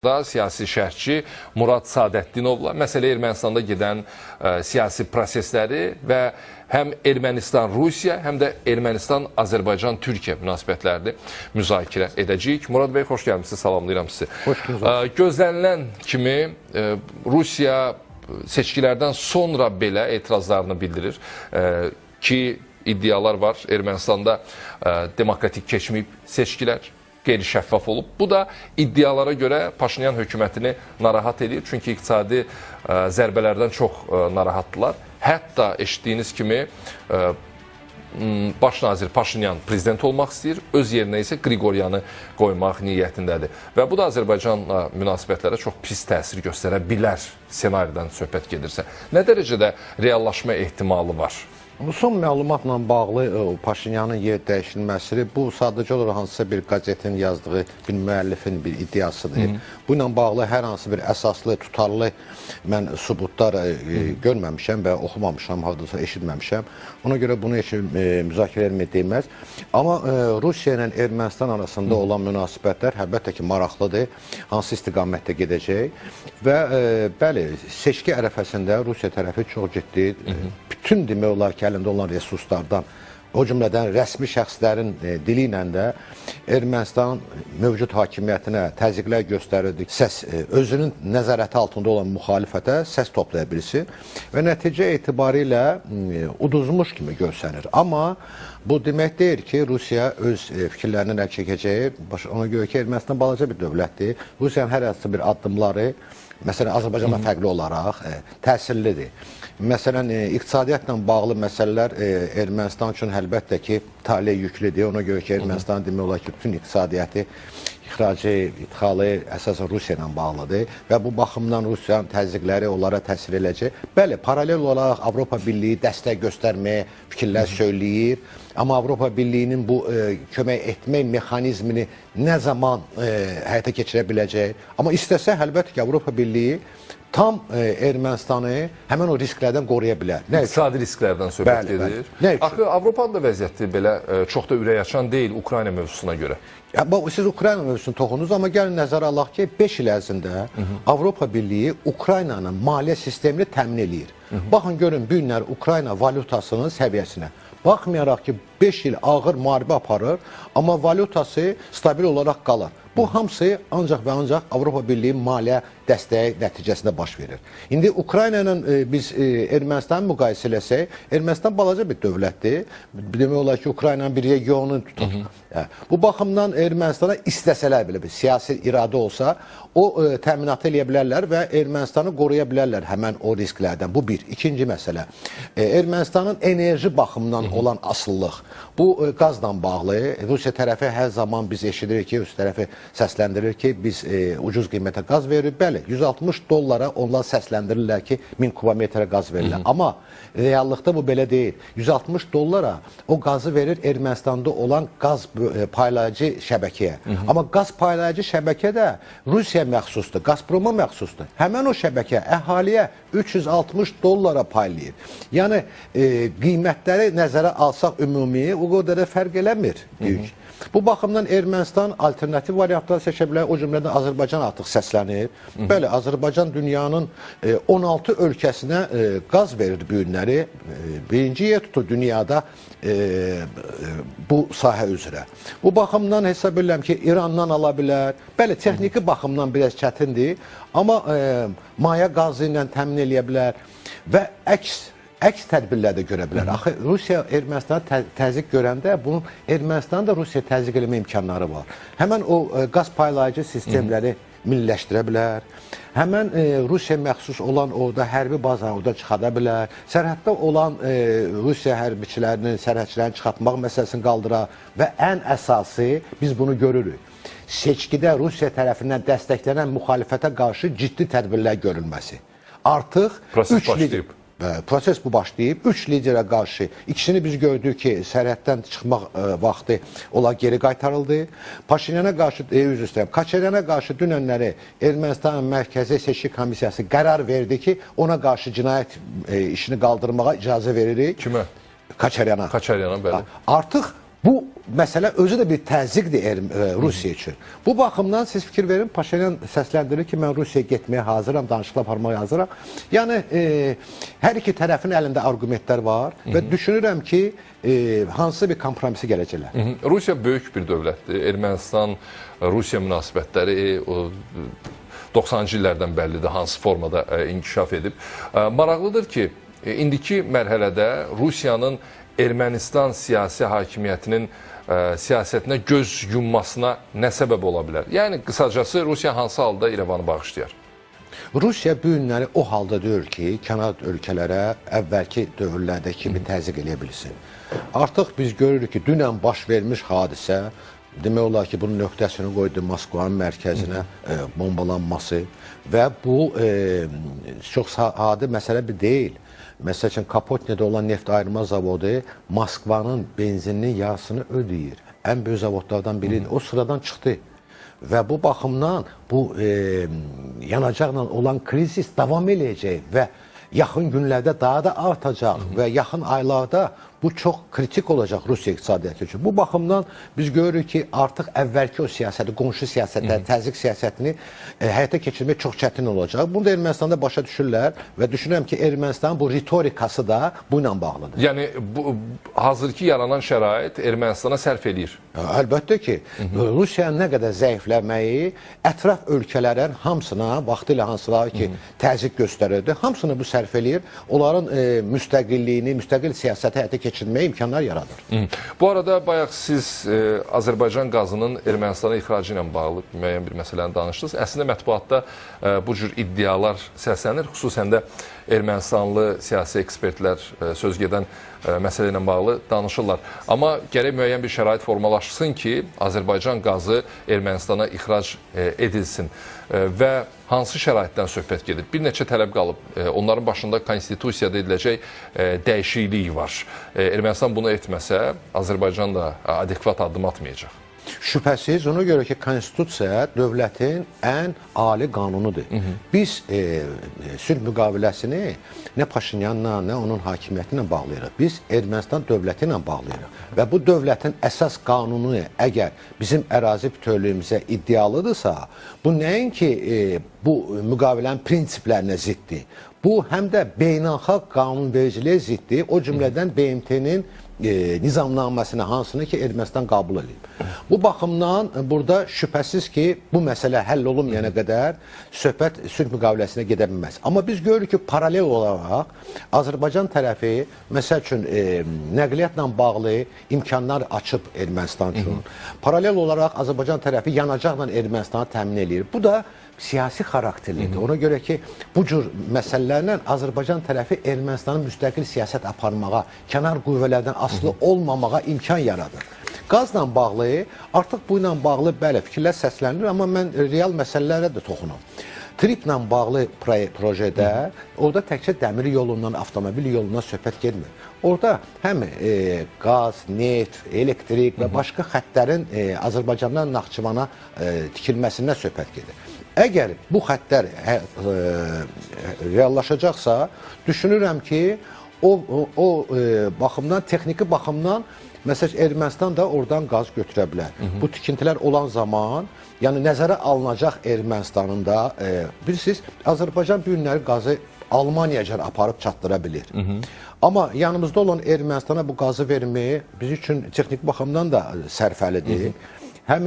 Da siyasi şərhçi Murad Sadətdinovla məsələ Ermənistanda gedən siyasi prosesləri və həm Ermənistan-Rusiya, həm də Ermənistan-Azərbaycan-Türkiyə münasibətlərini müzakirə edəcəyik. Murad bəy, xoş gəlmişsiniz, salamlayıram sizi. Xoş gəldiniz. Gözlənilən kimi Rusiya seçkilərdən sonra belə etirazlarını bildirir ki, iddialar var. Ermənistanda demokratik keçməyib seçkilər, qeyri-şəffaf olub. Bu da iddialara görə Paşinyan hökumətini narahat edir. Çünki iqtisadi zərbələrdən çox narahatdılar. Hətta eşitdiyiniz kimi baş nazir Paşinyan prezident olmaq istəyir. Öz yerinə isə Qriqoryanı qoymaq niyyətindədir. Və bu da Azərbaycanla münasibətlərə çox pis təsir göstərə bilər senaridən söhbət gedirsə. Nə dərəcədə reallaşma ehtimalı var? Bu son məlumatla bağlı Paşinyanın yer dəyişilməsi, bu sadəcə olaraq hansısa bir qazetin yazdığı bir müəllifin bir iddiasıdır. Bu ilə bağlı hər hansı bir əsaslı, tutarlı mən sübutlar görməmişəm və oxumamışam, hadisa eşitməmişəm. Ona görə bunu heç müzakirə etmək deməz. Amma Rusiya ilə Ermənistan arasında olan münasibətlər əlbəttə ki, maraqlıdır. Hansı istiqamətdə gedəcək və bəli, seçki ərəfəsində Rusiya tərəfi çox ciddi, bütün demək olar ki, əlində olan resurslardan, o cümlədən rəsmi şəxslərin dili ilə də Ermənistan mövcud hakimiyyətinə təzyiqlər göstərirdi. Özünün nəzarəti altında olan müxalifətə səs toplaya bilsin və nəticə etibarilə uduzmuş kimi görsənir. Amma bu demək deyil ki, Rusiya öz fikirlərini əl çəkəcəyi, ona görə ki, Ermənistan balaca bir dövlətdir. Rusiyanın hər hansı bir addımları, məsələn, Azərbaycanla fərqli olaraq təsirlidir. Məsələn, iqtisadiyyatla bağlı məsələlər Ermənistan üçün əlbəttə ki, talih yüklüdür. Ona görə ki, Ermənistan demək olar ki, bütün iqtisadiyyatı, ixracı, idxalı əsasən Rusiya ilə bağlıdır və bu baxımdan Rusiyanın təzyiqləri onlara təsir edəcək. Bəli, paralel olaraq Avropa Birliyi dəstək göstərməyə fikirlər söyləyir. Amma Avropa Birliyinin bu kömək etmək mexanizmini nə zaman həyata keçirə biləcək? Amma istəsə, əlbəttə ki, Avropa Birliyi tam Ermənistanı həmən o risklərdən qoruya bilər. İqtisadi risklərdən söhbət edir. Axı Avropanın da vəziyyəti belə çox da ürək açan deyil Ukrayna mövzusuna görə. Siz Ukrayna mövzusunu toxundunuz, amma gəlin nəzərə alaq ki, 5 il ərzində Avropa Birliyi Ukraynanın maliyyə sistemini təmin edir. Baxın, görün, bu günlər Ukrayna valyutasının səviyyəsinə. Baxmayaraq ki, 5 il ağır müharibə aparır, amma valyutası stabil olaraq qalır. Bu hamısı ancaq və ancaq Avropa Birliyi maliyyə dəstəyi nəticəsində baş verir. İndi Ukrayna ilə biz Ermənistanı müqayisə eləsək, Ermənistan balaca bir dövlətdir. Demək olar ki, Ukraynanın bir regionunu tutur. Bu baxımdan Ermənistana istəsələr belə bir siyasi iradə olsa, o təminatı eləyə bilərlər və Ermənistanı qoruya bilərlər həmən o risklərdən. Bu bir. İkinci məsələ, Ermənistanın enerji baxımından olan asıllıq. Bu qazla bağlı. Rusiya tərəfi hər zaman biz eşidirik ki, Rusiya tərəfi səsləndirir ki, biz ucuz qiymətə qaz veririk. Bəli, 160 dollara onlar səsləndirirlər ki, 1000 kubometrə qaz verirlər. Amma reallıqda bu belə deyil. 160 dollara o qazı verir Ermənistanda olan qaz paylayıcı şəbəkəyə. Amma qaz paylayıcı şəbəkə də Rusiya məxsusdur, Gazproma məxsusdur. Həmən o şəbəkə əhaliyə 360 dollara paylayır. Yəni, qiymətləri nəzərə alsaq ümumi, o qədər də fərq eləmir. Bu baxımdan Ermənistan alternativ variantları seçə bilər, o cümlədən Azərbaycan artıq səslənir. Bəli, Azərbaycan dünyanın 16 ölkəsinə qaz verir bu günləri. Birinci yer tutur dünyada bu sahə üzrə. Bu baxımdan hesab edirəm ki, İrandan ala bilər. Bəli, texniki baxımdan biraz çətindir, amma maya qazı ilə təmin eləyə bilər və əks tədbirlər də görə bilər. Axı, Rusiya Ermənistana təzyiq görəndə, bunun Ermənistanın da Rusiya təzyiq eləmə imkanları var. Həmən o qaz paylayıcı sistemləri milliləşdirə bilər. Həmən Rusiya məxsus olan orada hərbi bazanı orada çıxada bilər. Sərhəddə olan Rusiya hərbiçilərinin, sərhədçilərini çıxartmaq məsələsini qaldırar və ən əsası biz bunu görürük. Seçkidə Rusiya tərəfindən dəstəklənən müxalifətə qarşı ciddi tədbirlər görülməsi. Artıq proses bu başlayıb. 3 liderə qarşı, ikisini biz gördük ki, sərhəddən çıxmaq vaxtı ola geri qaytarıldı. Paşinyana qarşı, Kaçaryana qarşı dünənləri Ermənistanın Mərkəzi Seçki Komissiyası qərar verdi ki, ona qarşı cinayət işini qaldırmağa icazə veririk. Kimə? Kaçaryana. Kaçaryana, bəli. Artıq bu məsələ özü də bir təzyiqdir Rusiya üçün. Bu baxımdan siz fikir verin, Paşinyan səsləndirir ki, mən Rusiyaya getməyə hazıram, danışıqlar aparmağa hazıram. Yəni, hər iki tərəfin əlində argumentlər var və düşünürəm ki, hansı bir kompromisi gələcəklər. Rusiya böyük bir dövlətdir. Ermənistan-Rusiya münasibətləri 90-cı illərdən bəllidir, hansı formada inkişaf edib. Maraqlıdır ki, indiki mərhələdə Rusiyanın Ermənistan siyasi hakimiyyətinin siyasətinə göz yummasına nə səbəb ola bilər? Yəni, qısacası, Rusiya hansı halda İrəvanı bağışlayar? Rusiya bu günləri o halda deyir ki, kənar ölkələrə əvvəlki dövrlərdə kimi təzyiq eləyə bilsin. Artıq biz görürük ki, dünən baş vermiş hadisə, demək olar ki, bunun nöqtəsini qoydu Moskvanın mərkəzinə bombalanması və bu çox adi məsələ bir deyil. Məsəl üçün, Kapotne'də olan neft ayırma zavodu Moskvanın benzininin yarısını ödəyir. Ən böyük zavodlardan biridir. O sıradan çıxdı. Və bu baxımdan bu yanacaqla olan krizis davam eləyəcək və yaxın günlərdə daha da artacaq və yaxın aylarda bu çox kritik olacaq Rusiya iqtisadiyyatı üçün. Bu baxımdan biz görürük ki, artıq əvvəlki o siyasəti, qonşu siyasətləri, təzyiq siyasətini həyata keçirmək çox çətin olacaq. Bunu da Ermənistanda başa düşürlər və düşünürəm ki, Ermənistanın bu ritorikası da bu ilə bağlıdır. Yəni, hazırki yaranan şərait Ermənistana sərf eləyir. Əlbəttə ki, Rusiyanın nə qədər zəifləməyi ətraf ölkələrin hamısına, vaxtilə hansılar ki, təzyiq göstərirdi, hamısını bu sərf eləyir. Onların müstəqilliyini, müstəqil siyasəti həyata keçirməyə imkanlar yaradır. Bu arada bayaq siz Azərbaycan qazının Ermənistana ixracı ilə bağlı müəyyən bir məsələni danışdınız. Əslində mətbuatda bu cür iddialar səslənir, xüsusən də Ermənistanlı siyasi ekspertlər söz gedən məsələ ilə bağlı danışırlar. Amma gərək müəyyən bir şərait formalaşsın ki, Azərbaycan qazı Ermənistana ixrac edilsin və hansı şəraitdən söhbət gedir? Bir neçə tələb qalıb. Onların başında konstitusiyada ediləcək dəyişiklik var. Ermənistan bunu etməsə, Azərbaycan da adekvat addım atmayacaq. Şübhəsiz, ona görə ki, konstitusiya dövlətin ən ali qanunudur. Biz sülh müqaviləsini nə Paşinyanla, nə onun hakimiyyəti ilə bağlayırıq. Biz Ermənistan dövləti ilə bağlayırıq. Və bu dövlətin əsas qanunu əgər bizim ərazi bütövlüyümüzə iddialıdırsa, bu nəinki bu müqavilənin prinsiplərinə ziddir. Bu, həm də beynəlxalq qanunvericiliyə ziddir. O cümlədən BMT-nin nizamnaməsinə hansını ki, Ermənistan qəbul edib. Bu baxımdan burada şübhəsiz ki, bu məsələ həll olunmayana qədər söhbət sülh müqaviləsinə gedə bilməz. Amma biz görürük ki, paralel olaraq Azərbaycan tərəfi, məsəl üçün, nəqliyyatla bağlı imkanlar açıb Ermənistan üçün. Paralel olaraq Azərbaycan tərəfi yanacaqla Ermənistanı təmin edir. Bu da siyasi xarakterlidir. Ona görə ki, bu cür məsələlərlə Azərbaycan tərəfi Ermənistanın müstəqil siyasət aparmağa, kənar qüvvələrdən asılı olmamağa imkan yaradır. Qazla bağlı, artıq bu ilə bağlı bəli fikirlər səslənir, amma mən real məsələlərə də toxunum. Triplə bağlı projedə, orada təkcə dəmir yolundan, avtomobil yolundan söhbət getmir. Orada həm qaz, neft, elektrik və başqa xəttlərin Azərbaycandan Naxçıvana tikilməsindən söhbət gedir. Əgər bu xəttlər reallaşacaqsa, düşünürəm ki, o baxımdan, texniki baxımdan, məsələn, Ermənistan da oradan qaz götürə bilər. Bu tikintilər olan zaman, yəni nəzərə alınacaq Ermənistanın da, bilirsiniz, Azərbaycan bu günləri qazı Almaniyaca aparıb çatdıra bilir. Amma yanımızda olan Ermənistana bu qazı verməyi biz üçün texniki baxımdan da sərfəlidir. Həm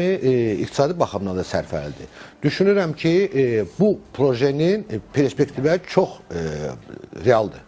iqtisadi baxımdan da sərfəlidir. Düşünürəm ki, bu projenin perspektivləri çox realdır.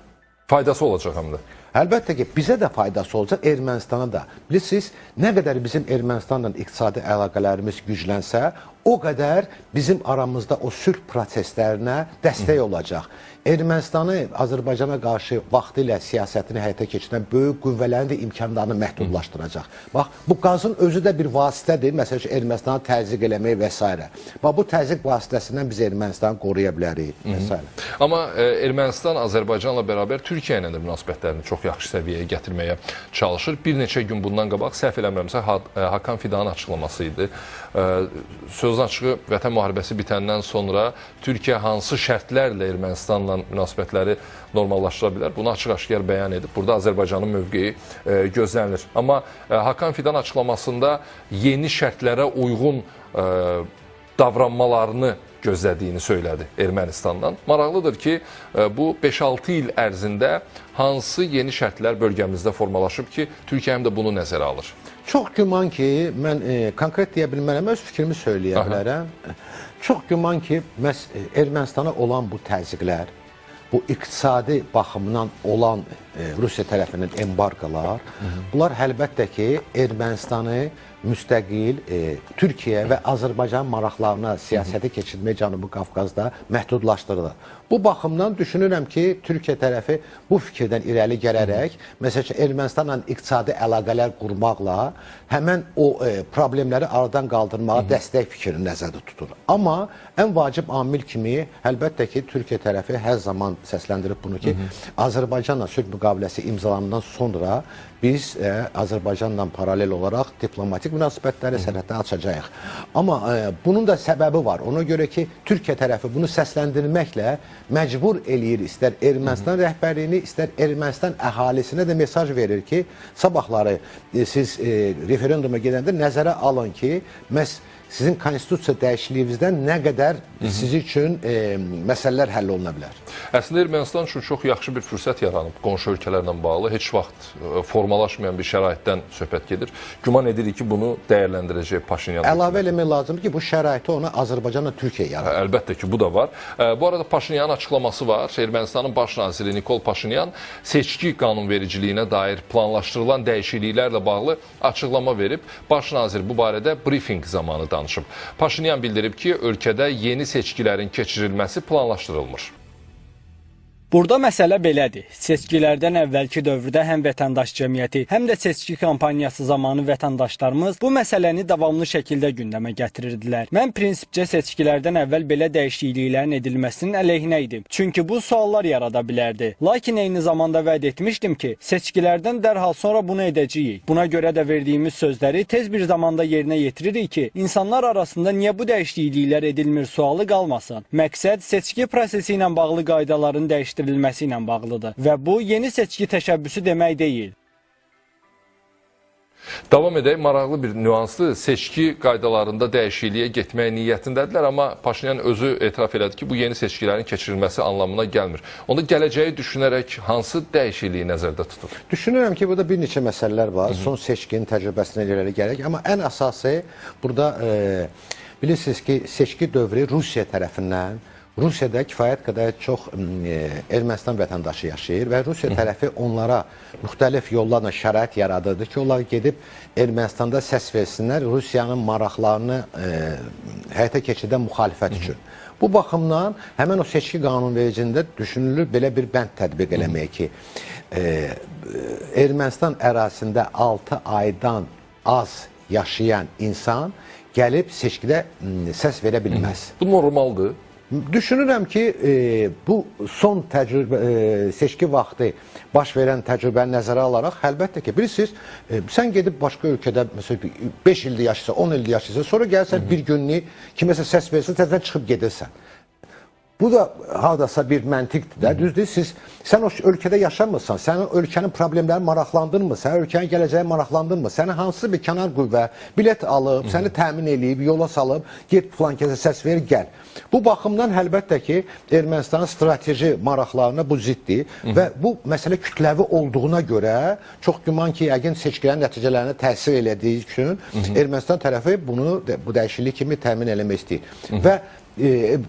Faydası olacaq həm də. Əlbəttə ki, bizə də faydası olacaq, Ermənistana da. Bilirsiniz, nə qədər bizim Ermənistanla iqtisadi əlaqələrimiz güclənsə, o qədər bizim aramızda o sülh proseslərinə dəstək olacaq. Ermənistanı Azərbaycana qarşı vaxtilə siyasətini həyata keçirən böyük qüvvələrin də imkanlarını məhdudlaşdıracaq. Bax, bu qazın özü də bir vasitədir, məsəl üçün Ermənistanı təzyiq eləmək və s. Bax, bu təzyiq vasitəsindən biz Ermənistanı qoruya bilərik və s. Amma Ermənistan Azərbaycanla bərabər Türkiyə ilə də münasibətlərini çox yaxşı səviyyəyə gətirməyə çalışır. Bir neçə gün bundan qabaq səhv eləmirəmsə Hakan Fidanın açıqlaması idi. Söz Sözün açığı Vətən müharibəsi bitəndən sonra Türkiyə hansı şərtlərlə Ermənistanla münasibətləri normallaşdıra bilər? Bunu açıq-aşkar bəyan edib. Burada Azərbaycanın mövqeyi gözlənilir. Amma Hakan Fidan açıqlamasında yeni şərtlərə uyğun davranmalarını gözlədiyini söylədi Ermənistandan. Maraqlıdır ki, bu 5-6 il ərzində hansı yeni şərtlər bölgəmizdə formalaşıb ki, Türkiyə həm də bunu nəzərə alır? Çox güman ki, mən konkret deyə bilmərəm, öz fikrimi söyləyə bilərəm. Çox güman ki, Ermənistana olan bu təzyiqlər, bu iqtisadi baxımdan olan Rusiya tərəfindən embarqalar, bunlar əlbəttə ki, Ermənistanı müstəqil Türkiyə və Azərbaycan maraqlarına siyasəti keçirmək Cənubi Qafqazda məhdudlaşdırılır. Bu baxımdan düşünürəm ki, Türkiyə tərəfi bu fikirdən irəli gələrək, məsələn, Ermənistanla iqtisadi əlaqələr qurmaqla həmən o problemləri aradan qaldırmağa dəstək fikrini nəzərdə tutur. Amma ən vacib amil kimi, əlbəttə ki, Türkiyə tərəfi hər zaman səsləndirib bunu ki, Azərbaycanla sülh müqaviləsi imzalandan sonra biz Azərbaycanla paralel olaraq diplomatik münasibətləri sərhəddə açacağıq. Amma bunun da səbəbi var. Ona görə ki, Türkiyə tərəfi bunu səsləndirməklə məcbur eləyir, istər Ermənistan rəhbərliyini, istər Ermənistan əhalisinə də mesaj verir ki, sabahları siz referenduma gedəndə nəzərə alın ki, məhz sizin konstitusiya dəyişikliyinizdən nə qədər sizin üçün məsələlər həll oluna bilər? Əslində Ermənistan üçün çox yaxşı bir fürsət yaranıb qonşu ölkələrlə bağlı. Heç vaxt formalaşmayan bir şəraitdən söhbət gedir. Güman edirik ki, bunu dəyərləndirəcək Paşinyan. Əlavə eləmək lazımdır ki, bu şəraiti ona Azərbaycanla Türkiyə yaradır. Əlbəttə ki, bu da var. Bu arada Paşinyanın açıqlaması var. Ermənistanın baş naziri Nikol Paşinyan seçki qanunvericiliyinə dair planlaşdırılan dəyişikliklərlə bağlı açıqlama verib. Baş nazir bu barədə briefing zamanı danışıb. Paşinyan bildirib ki, ölkədə yeni seçkilərin keçirilməsi planlaşdırılmır. Burada məsələ belədir. Seçkilərdən əvvəlki dövrdə həm vətəndaş cəmiyyəti, həm də seçki kampaniyası zamanı vətəndaşlarımız bu məsələni davamlı şəkildə gündəmə gətirirdilər. Mən prinsipcə seçkilərdən əvvəl belə dəyişikliklərin edilməsinin əleyhinə idim. Çünki bu suallar yarada bilərdi. Lakin eyni zamanda vəd etmişdim ki, seçkilərdən dərhal sonra bunu edəcəyik. Buna görə də verdiyimiz sözləri tez bir zamanda yerinə yetiririk ki, insanlar arasında niyə bu dəyişikliklər edilmir sualı qalmasın. Məqsəd seçki prosesi ilə bağlı qaydaların dəyişdirilməsi ilə bağlıdır və bu yeni seçki təşəbbüsü demək deyil. Davam edək, maraqlı bir nüanslı seçki qaydalarında dəyişikliyə getmək niyyətindədirlər, amma Paşinyan özü etiraf elədi ki, bu yeni seçkilərin keçirilməsi anlamına gəlmir. Onda gələcəyi düşünərək hansı dəyişikliyi nəzərdə tutur? Düşünürəm ki, burada bir neçə məsələlər var. Son seçkinin təcrübəsinə irəli gələk, amma ən əsası burada bilirsiniz ki, seçki dövrü Rusiya tərəfindən Rusiyada kifayət qədər çox Ermənistan vətəndaşı yaşayır və Rusiya tərəfi onlara müxtəlif yollarla şərait yaradırdı ki, onlar gedib Ermənistanda səs versinlər Rusiyanın maraqlarını həyata keçirdən müxalifət üçün. Bu baxımdan həmən o seçki qanunvericiliyində düşünülür belə bir bənd tətbiq eləmək ki, Ermənistan ərazisində 6 aydan az yaşayan insan gəlib seçkidə səs verə bilməz. Bu normaldır. Düşünürəm ki, bu son seçki vaxtı baş verən təcrübəni nəzərə alaraq, əlbəttə ki, bilirsiniz, sən gedib başqa ölkədə, məsələn, 5 ildə yaşayırsa, 10 ildə yaşayırsa, sonra gəlsən bir günlük kiməsə səs verirsən, təzədən çıxıb gedirsən. Bu da hardasa bir məntiqdir də, düzdür, sən o ölkədə yaşamırsan, sənin ölkənin problemləri maraqlandırmır, sənin ölkənin gələcəyi maraqlandırmır, səni hansı bir kənar qüvvə bilet alıb, səni təmin eləyib, yola salıb, get filan kəsə səs ver, gəl. Bu baxımdan əlbəttə ki, Ermənistanın strateji maraqlarına bu ziddir və bu məsələ kütləvi olduğuna görə çox güman ki, yəqin seçkilərin nəticələrinə təsir elədiyi üçün Ermənistan tərəfi bunu bu dəyişiklik kimi təmin eləmək istəyir. Və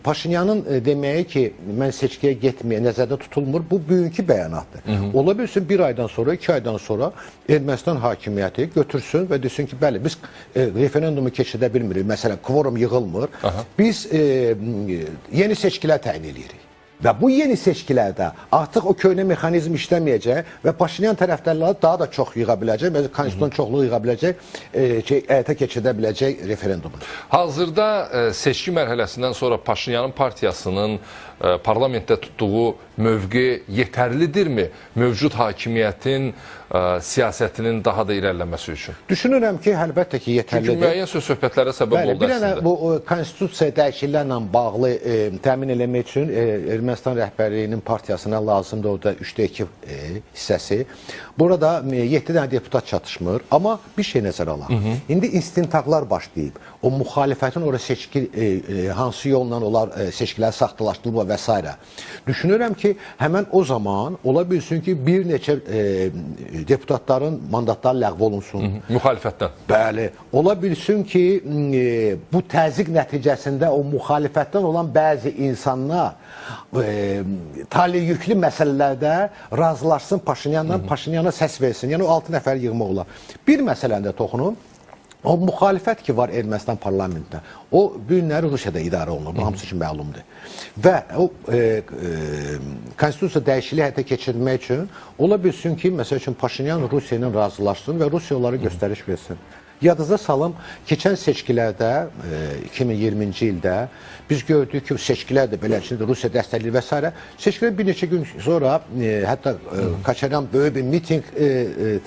Paşinyanın deməyi ki, mən seçkiyə getməyə nəzərdə tutulmur, bu bugünkü bəyanatdır. Ola bilsin, bir aydan sonra, 2 aydan sonra Ermənistan hakimiyyəti götürsün və desin ki, bəli, biz referendumu keçirdə bilmirik, məsələn, kvorum yığılmır, biz yeni seçkilər təyin edirik. Və bu yeni seçkilərdə artıq o köhnə mexanizm işləməyəcək və Paşinyan tərəfdarları daha da çox yığa biləcək, və konstitusiyon çoxluğu yığa biləcək, həyata keçirdə biləcək referendumu. Hazırda seçki mərhələsindən sonra Paşinyanın partiyasının parlamentdə tutduğu mövqe yetərlidirmi mövcud hakimiyyətin siyasətinin daha da irəliləməsi üçün? Düşünürəm ki, əlbəttə ki, yetərlidir. Çünki müəyyən söz-söhbətlərə səbəb oldu Bir dənə əslində. bu konstitusiya dəyişikliklərlə bağlı təmin eləmək üçün Ermənistan rəhbərliyinin partiyasına lazımdır orada 3-də 2 hissəsi. Burada 7 dənə deputat çatışmır, amma bir şey nəzərə alaq. İndi istintaqlar başlayıb. O müxalifətin orada seçki hansı yolla onlar seçkiləri saxtalaşdırılma və s. Düşünürəm ki, həmən o zaman ola bilsin ki, bir neçə deputatların mandatları ləğv olunsun. Müxalifətdən. Bəli, ola bilsin ki, bu təzyiq nəticəsində o müxalifətdən olan bəzi insanlar talih-yüklü məsələlərdə razılaşsın Paşinyanla, Paşinyana səs versin. Yəni o 6 nəfər yığmaq olar. Bir məsələndə toxunum. O müxalifət ki var Ermənistan parlamentdə, o bu günləri Rusiyada idarə olunur, bu hamısı ki məlumdur. Və o konstitusiya dəyişikliyi həyata keçirmək üçün ola bilsin ki, məsəl üçün Paşinyan Rusiya ilə razılaşsın və Rusiya onlara göstəriş versin. Yadınıza salım, keçən seçkilərdə, 2020-ci ildə biz gördük ki, seçkilər də beləçədir, Rusiya dəstəkləyir və s. Seçkilər bir neçə gün sonra, hətta Kaçaryan böyük bir miting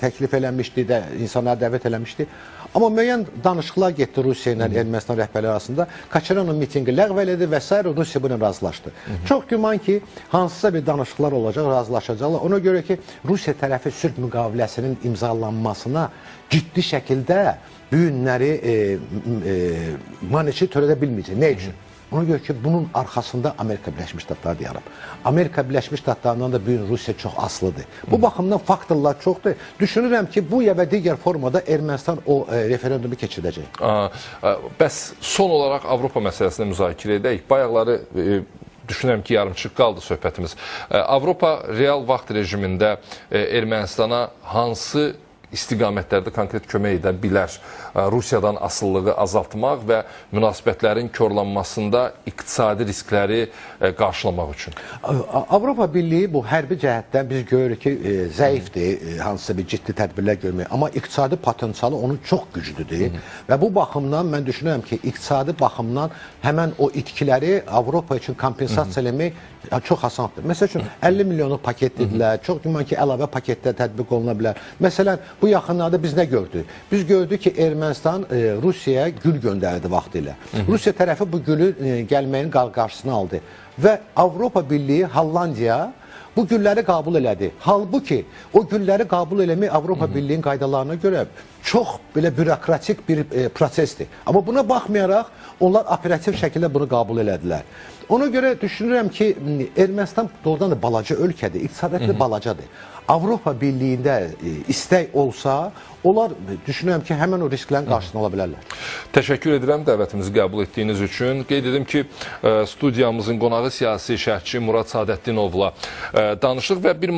təklif eləmişdi, insanlara dəvət eləmişdi. Amma müəyyən danışıqlar getdi Rusiya ilə Ermənistan rəhbərləri arasında. Kaçaranın mitinqi ləğv elədi və s. Rusiya buna razılaşdı. Çox güman ki, hansısa bir danışıqlar olacaq, razılaşacaqlar. Ona görə ki, Rusiya tərəfi sülh müqaviləsinin imzalanmasına ciddi şəkildə bu günləri maneçi törədə bilməyəcək. Nə üçün? Ona görə ki, bunun arxasında Amerika Birləşmiş Ştatları dayanıb. Amerika Birləşmiş Ştatlarından da bu gün Rusiya çox asılıdır. Bu baxımdan faktorlar çoxdur. Düşünürəm ki, bu ya və digər formada Ermənistan o referendumu keçirdəcək. Bəs son olaraq Avropa məsələsində müzakirə edək. Bayaqları düşünürəm ki, yarımçıq qaldı söhbətimiz. Avropa real vaxt rejimində Ermənistana hansı istiqamətlərdə konkret kömək edə bilər Rusiyadan asılılığı azaltmaq və münasibətlərin korlanmasında iqtisadi riskləri qarşılamaq üçün? Avropa Birliyi bu hərbi cəhətdən biz görürük ki, zəifdir, hansısa bir ciddi tədbirlər görmək. Amma iqtisadi potensialı onun çox güclüdür və bu baxımdan mən düşünürəm ki, iqtisadi baxımdan həmən o itkiləri Avropa üçün kompensasiya eləmək çox asandır. Məsəl üçün 50 milyonluq paket dedilər, çox güman ki, əlavə paketdə tətbiq oluna bilər. Məsələn, bu yaxınlarda biz nə gördük? Biz gördük ki, Ermənistan Rusiyaya gül göndərdi vaxtilə. Rusiya tərəfi bu gülü gəlməyin qarşısını aldı. Və Avropa Birliyi, Hollandiya bu gülləri qəbul elədi. Halbuki o gülləri qəbul eləmək Avropa Birliyinin qaydalarına görə çox belə bürokratik bir prosesdir. Amma buna baxmayaraq onlar operativ şəkildə bunu qəbul elədilər. Ona görə düşünürəm ki, Ermənistan doğrudan da balaca ölkədir, iqtisadiyyatı balacadır. Avropa Birliyində istək olsa, onlar düşünürəm ki, həmən o risklərin qarşısını ala bilərlər. Təşəkkür edirəm dəvətimizi qəbul etdiyiniz üçün. Qeyd edim ki, studiyamızın qonağı siyasi şərhçi Murad Sadətdinovla danışıq və bir